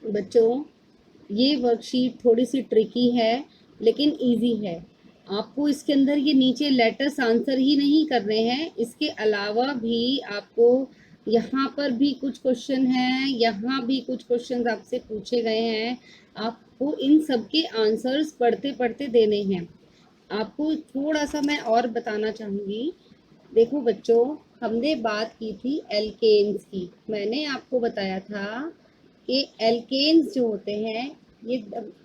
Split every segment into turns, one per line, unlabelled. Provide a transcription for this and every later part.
बच्चों, ये वर्कशीट थोड़ी सी ट्रिकी है लेकिन इजी है। आपको इसके अंदर ये नीचे लेटर्स आंसर ही नहीं करने हैं, इसके अलावा भी आपको यहाँ पर भी कुछ क्वेश्चन हैं, यहाँ भी कुछ क्वेश्चन आपसे पूछे गए हैं। आपको इन सब के आंसर्स पढ़ते पढ़ते देने हैं। आपको थोड़ा सा मैं और बताना चाहूँगी। देखो बच्चों, हमने बात की थी एल्केन्स की। मैंने आपको बताया था कि एल्केन्स जो होते हैं ये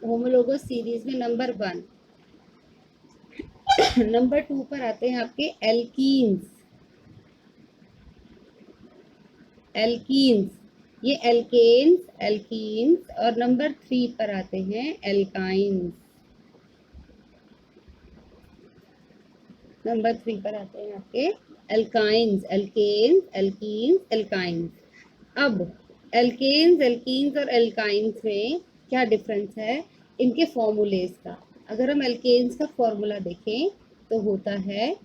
होमोलोगस सीरीज में नंबर 1, नंबर 2 पर आते हैं आपके एल्कीन्स। एल्कीन्स ये एल्केन्स, एल्कीन्स, और नंबर 3 पर आते हैं एल्काइन्स। नंबर 3 पर आते हैं आपके एल्काइन्स, एल्केन्स, एल्कीन्स, एल्काइन्स। अब एल्केन्स, एल्कीन्स और एल्काइन्स में क्या डिफरेंस है इनके फॉर्मूलेज का। अगर हम एल्केन्स का फॉर्मूला देखें तो होता है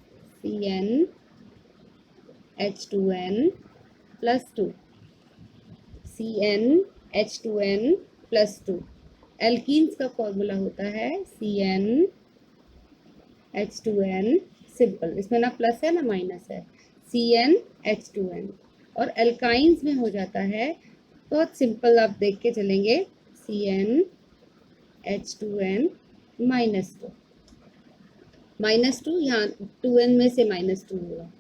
CnH2n+2, CnH2n+2। एल्कीन्स का फॉर्मूला होता है CnH2n सिंपल, इसमें ना प्लस है ना माइनस है, CnH2n। और एल्काइंस में हो जाता है बहुत सिंपल, आप देख के चलेंगे, CnH2n-2 -2, यहाँ 2n में से -2 होगा।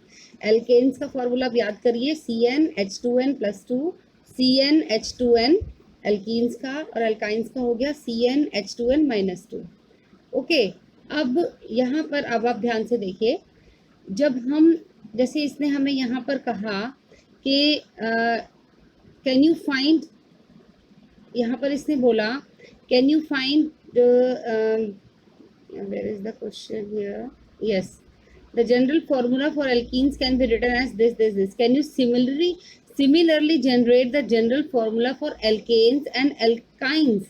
एल्केन्स का फॉर्मूला आप याद करिए, CnH2n+2, CnH2n एल्कीन्स का, और एल्काइंस का हो गया CnH2n-2। ओके, अब यहाँ पर अब आप ध्यान से देखिए, जब हम जैसे इसने हमें यहाँ पर कहा कि कैन यू फाइंड, यहाँ पर इसने बोला can you find where is the question here? Yes, the general formula for alkenes can be written as this. Can you similarly generate the general formula for alkanes and alkynes?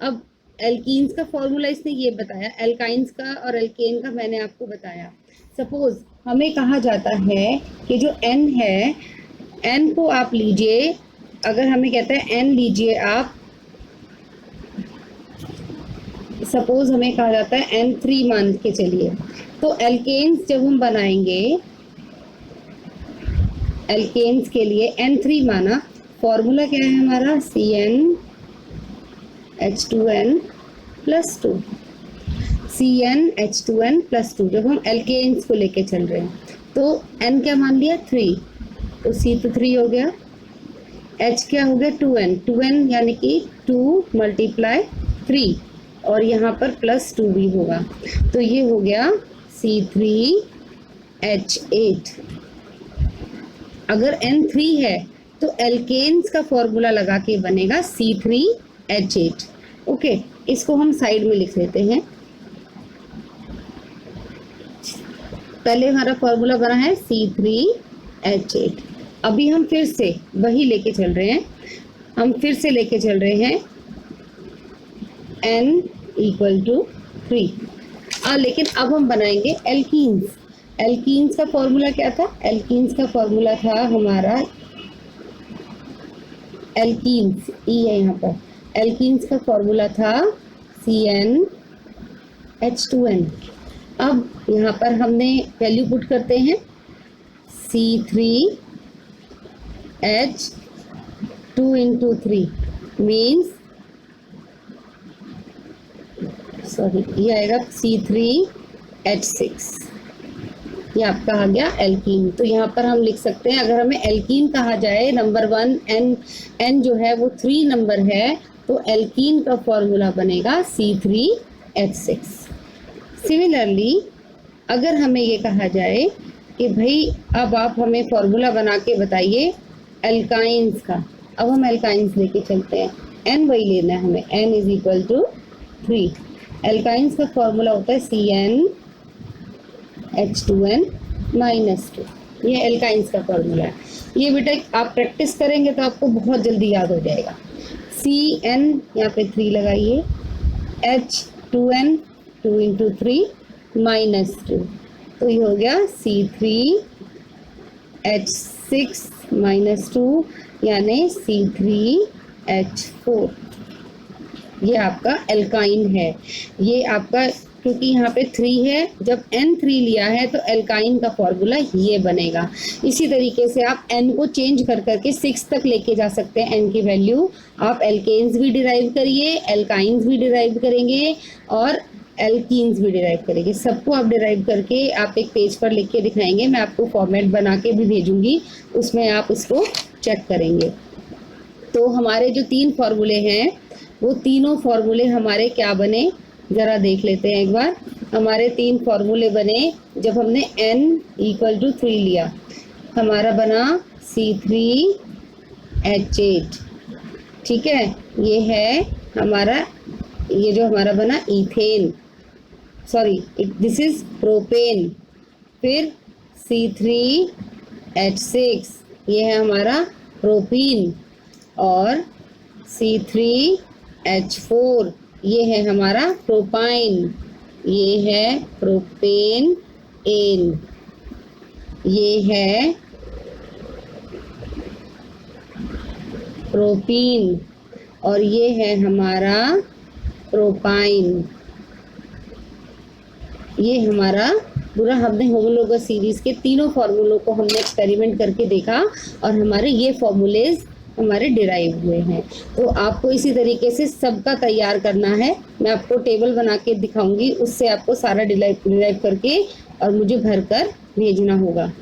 अब alkenes का formula इसने ये बताया, alkynes का और alkene का मैंने आपको बताया। सपोज हमें कहा जाता है कि जो n है, n को आप लीजिए, अगर हमें कहता है n लीजिए आप, सपोज हमें कहा जाता है N3 मान के चलिए, तो एल्केन्स जब हम बनाएंगे, एल्केन्स के लिए N3 माना, फॉर्मूला क्या है हमारा, CnH2n+2, CnH2n+2। जब हम एल्केन्स को लेके चल रहे हैं तो N क्या मान लिया, 3, तो C तो 3 हो गया, H क्या हो गया, 2n यानी कि 2 × 3, और यहाँ पर +2 भी होगा, तो ये हो गया C3H8। अगर N3 है तो एल्केन्स का फॉर्मूला लगा के बनेगा C3H8। ओके, इसको हम साइड में लिख लेते हैं। पहले हमारा फॉर्मूला बना है C3H8। अभी हम फिर से वही लेके चल रहे हैं, हम फिर से लेके चल रहे हैं N = 3। लेकिन अब हम बनाएंगे एल्कीन्स। एल्कीन्स का फॉर्मूला क्या था, एल्कीन्स का फॉर्मूला था हमारा, एल्कीन्स E है यहाँ पर, एल्कीन्स का फॉर्मूला था CnH2n। अब यहाँ पर हमने वैल्यू पुट करते हैं, C3H2 × 3 मीन्स, सॉरी, ये आएगा C3H6। ये आपका आ गया एल्कीन। तो यहाँ पर हम लिख सकते हैं, अगर हमें एल्कीन कहा जाए, नंबर 1 n जो है वो 3 नंबर है, तो एल्कीन का फॉर्मूला बनेगा C3H6। सिमिलरली अगर हमें ये कहा जाए कि भाई अब आप हमें फॉर्मूला बना के बताइए एल्काइंस का, अब हम एल्काइंस लेके चलते हैं, n वही लेना है हमें, n = 3। एल्काइंस का फॉर्मूला होता है CnH2n-2। ये एल्काइंस का फॉर्मूला है। ये बेटा आप प्रैक्टिस करेंगे तो आपको बहुत जल्दी याद हो जाएगा। Cn यहाँ पे 3 लगाइए, H2n 2 × 3 -2, तो ये हो गया C3H6 -2 यानी C3H4। ये आपका एल्काइन है। ये आपका, क्योंकि यहाँ पे 3 है, जब N3 लिया है तो एल्काइन का फॉर्मूला ये बनेगा। इसी तरीके से आप N को चेंज कर करके 6 तक लेके जा सकते हैं। N की वैल्यू आप एल्केन्स भी डिराइव करिए, एल्काइंस भी डिराइव करेंगे और एल्कीन्स भी डिराइव करेंगे। सबको आप डिराइव करके आप एक पेज पर लिख के दिखाएंगे। मैं आपको फॉर्मेट बना के भी भेजूंगी, उसमें आप इसको चेक करेंगे। तो हमारे जो 3 फॉर्मूले हैं वो तीनों फॉर्मूले हमारे क्या बने, ज़रा देख लेते हैं एक बार। हमारे 3 फॉर्मूले बने जब हमने n = 3 लिया। हमारा बना C3H8, ठीक है। ये है हमारा, ये जो हमारा बना ethane, sorry this is propane. फिर C3H6, ये है हमारा प्रोपीन। और C3H4, ये है हमारा प्रोपाइन। ये है प्रोपेन एन, ये है प्रोपीन और ये है हमारा प्रोपाइन। ये हमारा पूरा हमने होमोलोगस सीरीज के तीनों फॉर्मूलों को हमने एक्सपेरिमेंट करके देखा और हमारे ये फॉर्मूलेज हमारे डिराइव हुए हैं। तो आपको इसी तरीके से सबका तैयार करना है। मैं आपको टेबल बना के दिखाऊंगी, उससे आपको सारा डिराइव करके और मुझे भर कर भेजना होगा।